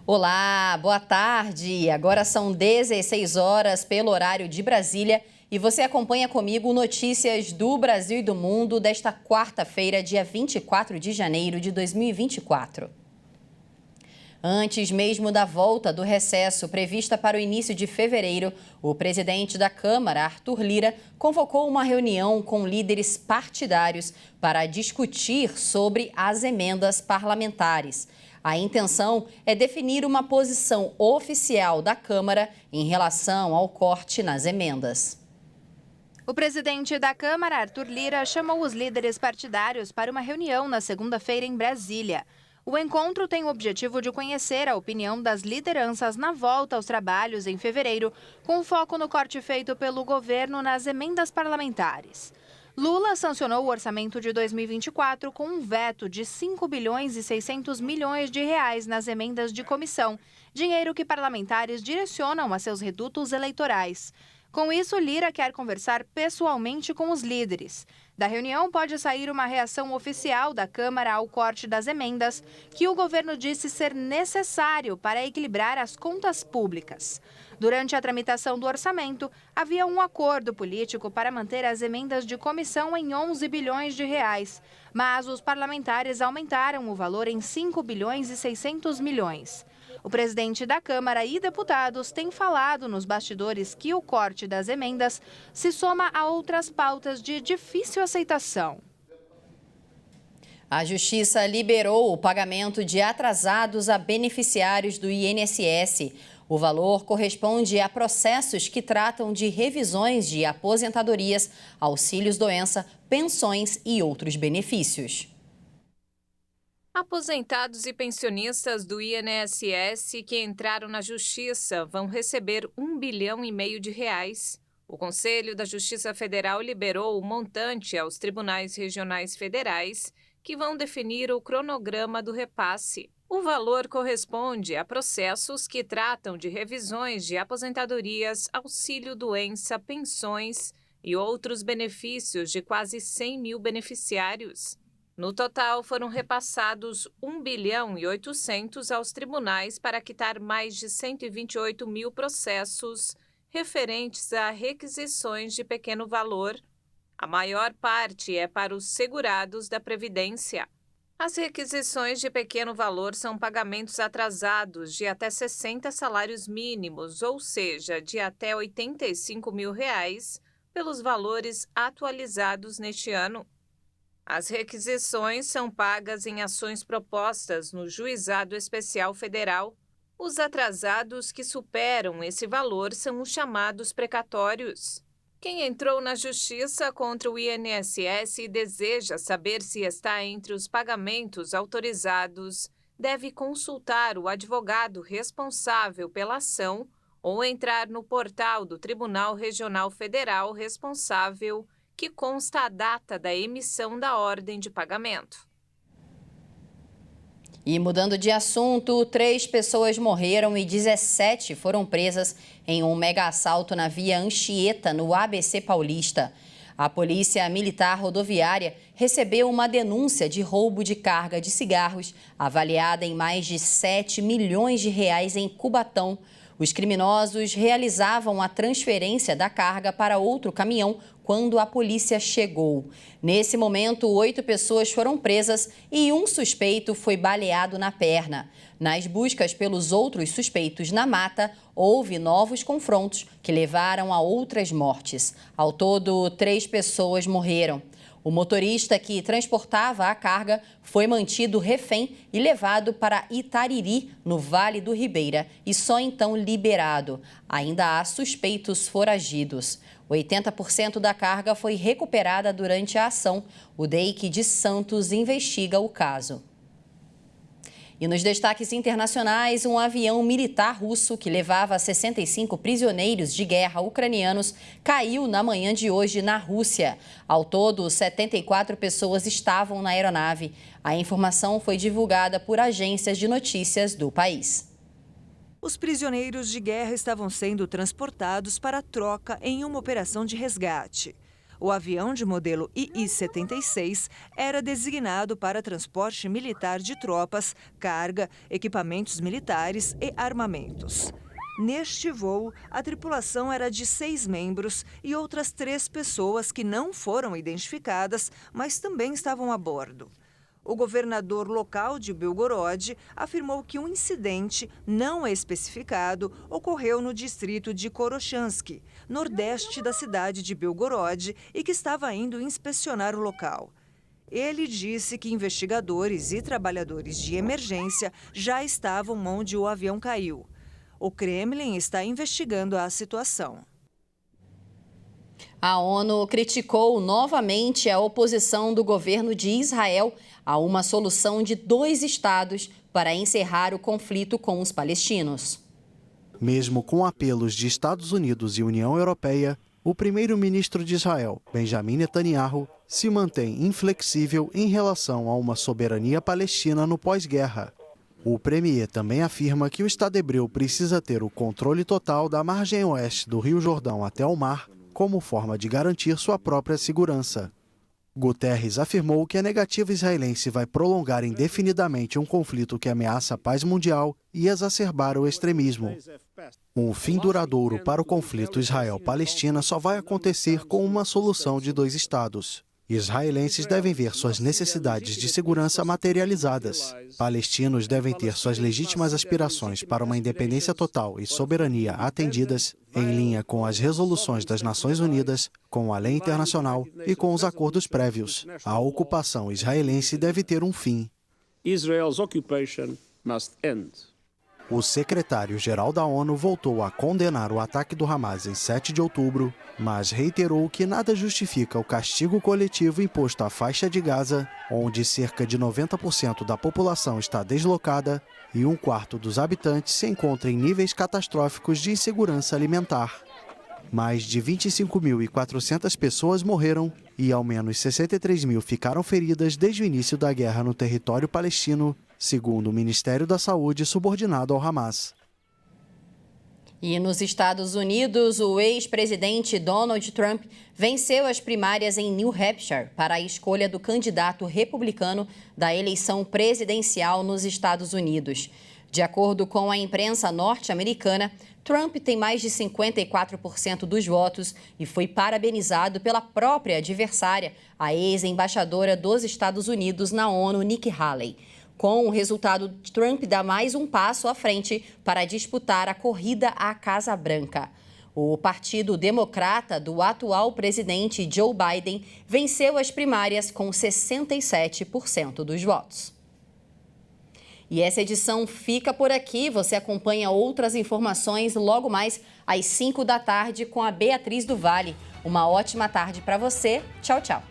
Olá, boa tarde. Agora são 16 horas pelo horário de Brasília e você acompanha comigo notícias do Brasil e do mundo desta quarta-feira, dia 24 de janeiro de 2024. Antes mesmo da volta do recesso prevista para o início de fevereiro, o presidente da Câmara, Arthur Lira, convocou uma reunião com líderes partidários para discutir sobre as emendas parlamentares. A intenção é definir uma posição oficial da Câmara em relação ao corte nas emendas. O presidente da Câmara, Arthur Lira, chamou os líderes partidários para uma reunião na segunda-feira em Brasília. O encontro tem o objetivo de conhecer a opinião das lideranças na volta aos trabalhos em fevereiro, com foco no corte feito pelo governo nas emendas parlamentares. Lula sancionou o orçamento de 2024 com um veto de 5 bilhões e 600 milhões de reais nas emendas de comissão, dinheiro que parlamentares direcionam a seus redutos eleitorais. Com isso, Lira quer conversar pessoalmente com os líderes. Da reunião pode sair uma reação oficial da Câmara ao corte das emendas, que o governo disse ser necessário para equilibrar as contas públicas. Durante a tramitação do orçamento, havia um acordo político para manter as emendas de comissão em 11 bilhões de reais, mas os parlamentares aumentaram o valor em 5 bilhões e 600 milhões. O presidente da Câmara e deputados têm falado nos bastidores que o corte das emendas se soma a outras pautas de difícil aceitação. A Justiça liberou o pagamento de atrasados a beneficiários do INSS. O valor corresponde a processos que tratam de revisões de aposentadorias, auxílios-doença, pensões e outros benefícios. Aposentados e pensionistas do INSS que entraram na Justiça vão receber R$1,5 bilhão de reais. O Conselho da Justiça Federal liberou o montante aos tribunais regionais federais, que vão definir o cronograma do repasse. O valor corresponde a processos que tratam de revisões de aposentadorias, auxílio-doença, pensões e outros benefícios de quase 100 mil beneficiários. No total, foram repassados 1 bilhão e 800 aos tribunais para quitar mais de 128 mil processos referentes a requisições de pequeno valor. A maior parte é para os segurados da Previdência. As requisições de pequeno valor são pagamentos atrasados de até 60 salários mínimos, ou seja, de até R$ 85 mil, pelos valores atualizados neste ano. As requisições são pagas em ações propostas no Juizado Especial Federal. Os atrasados que superam esse valor são os chamados precatórios. Quem entrou na Justiça contra o INSS e deseja saber se está entre os pagamentos autorizados, deve consultar o advogado responsável pela ação ou entrar no portal do Tribunal Regional Federal responsável, que consta a data da emissão da ordem de pagamento. E mudando de assunto, 3 pessoas morreram e 17 foram presas em um mega assalto na via Anchieta, no ABC Paulista. A Polícia Militar Rodoviária recebeu uma denúncia de roubo de carga de cigarros avaliada em mais de 7 milhões de reais em Cubatão. Os criminosos realizavam a transferência da carga para outro caminhão quando a polícia chegou. Nesse momento, 8 pessoas foram presas e um suspeito foi baleado na perna. Nas buscas pelos outros suspeitos na mata, houve novos confrontos que levaram a outras mortes. Ao todo, 3 pessoas morreram. O motorista que transportava a carga foi mantido refém e levado para Itariri, no Vale do Ribeira, e só então liberado. Ainda há suspeitos foragidos. 80% da carga foi recuperada durante a ação. O DEIC de Santos investiga o caso. E nos destaques internacionais, um avião militar russo que levava 65 prisioneiros de guerra ucranianos caiu na manhã de hoje na Rússia. Ao todo, 74 pessoas estavam na aeronave. A informação foi divulgada por agências de notícias do país. Os prisioneiros de guerra estavam sendo transportados para troca em uma operação de resgate. O avião de modelo II-76 era designado para transporte militar de tropas, carga, equipamentos militares e armamentos. Neste voo, a tripulação era de 6 membros e outras 3 pessoas que não foram identificadas, mas também estavam a bordo. O governador local de Belgorod afirmou que um incidente não especificado ocorreu no distrito de Korochansk, nordeste da cidade de Belgorod, e que estava indo inspecionar o local. Ele disse que investigadores e trabalhadores de emergência já estavam onde o avião caiu. O Kremlin está investigando a situação. A ONU criticou novamente a oposição do governo de Israel a uma solução de 2 estados para encerrar o conflito com os palestinos. Mesmo com apelos de Estados Unidos e União Europeia, o primeiro-ministro de Israel, Benjamin Netanyahu, se mantém inflexível em relação a uma soberania palestina no pós-guerra. O premier também afirma que o Estado hebreu precisa ter o controle total da margem oeste do Rio Jordão até o mar, como forma de garantir sua própria segurança. Guterres afirmou que a negativa israelense vai prolongar indefinidamente um conflito que ameaça a paz mundial e exacerbar o extremismo. Um fim duradouro para o conflito Israel-Palestina só vai acontecer com uma solução de 2 estados. Israelenses devem ver suas necessidades de segurança materializadas. Palestinos devem ter suas legítimas aspirações para uma independência total e soberania atendidas, em linha com as resoluções das Nações Unidas, com a lei internacional e com os acordos prévios. A ocupação israelense deve ter um fim. Israel's occupation must end. O secretário-geral da ONU voltou a condenar o ataque do Hamas em 7 de outubro, mas reiterou que nada justifica o castigo coletivo imposto à faixa de Gaza, onde cerca de 90% da população está deslocada e 1/4 dos habitantes se encontra em níveis catastróficos de insegurança alimentar. Mais de 25.400 pessoas morreram e ao menos 63 mil ficaram feridas desde o início da guerra no território palestino, segundo o Ministério da Saúde subordinado ao Hamas. E nos Estados Unidos, o ex-presidente Donald Trump venceu as primárias em New Hampshire para a escolha do candidato republicano da eleição presidencial nos Estados Unidos. De acordo com a imprensa norte-americana, Trump tem mais de 54% dos votos e foi parabenizado pela própria adversária, a ex-embaixadora dos Estados Unidos na ONU, Nikki Haley. Com o resultado, Trump dá mais um passo à frente para disputar a corrida à Casa Branca. O Partido Democrata do atual presidente Joe Biden venceu as primárias com 67% dos votos. E essa edição fica por aqui. Você acompanha outras informações logo mais às 5 da tarde com a Beatriz do Vale. Uma ótima tarde para você. Tchau, tchau.